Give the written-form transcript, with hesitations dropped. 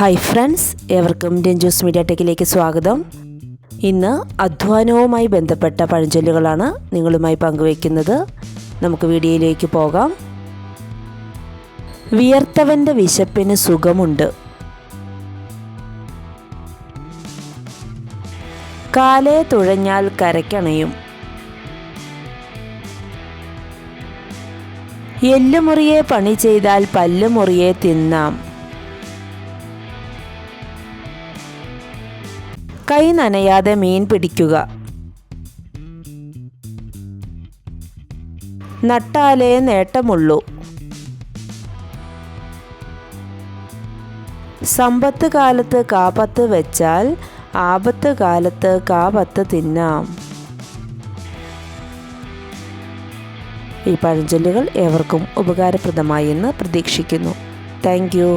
Hi friends, ഏവർക്കും Ranju's media ടെക്കിലേക്ക് സ്വാഗതം. ഇന്ന് അധ്വാനവുമായി ബന്ധപ്പെട്ട പഴഞ്ചൊല്ലുകളാണ് നിങ്ങളുമായി പങ്കുവയ്ക്കുന്നത്. നമുക്ക് വീഡിയോയിലേക്ക് പോകാം. വിയർത്തവൻ്റെ വിശപ്പിന് സുഖമുണ്ട്. കാലേ തുഴഞ്ഞാൽ കരയ്ക്കണയും. എല്ലുമുറിയെ പണി ചെയ്താൽ പല്ലുമുറിയെ തിന്നാം. കൈ നനയാതെ മീൻ പിടിക്കുക. നട്ടാലേ നേട്ടമുള്ളൂ. സമ്പത്ത് കാലത്ത് കാപ്പത്ത് വെച്ചാൽ ആപത്ത് കാലത്ത് കാപത്ത് തിന്നാം. ഈ പഴഞ്ചൊല്ലുകൾ ഏവർക്കും ഉപകാരപ്രദമായി എന്ന് പ്രതീക്ഷിക്കുന്നു. Thank you.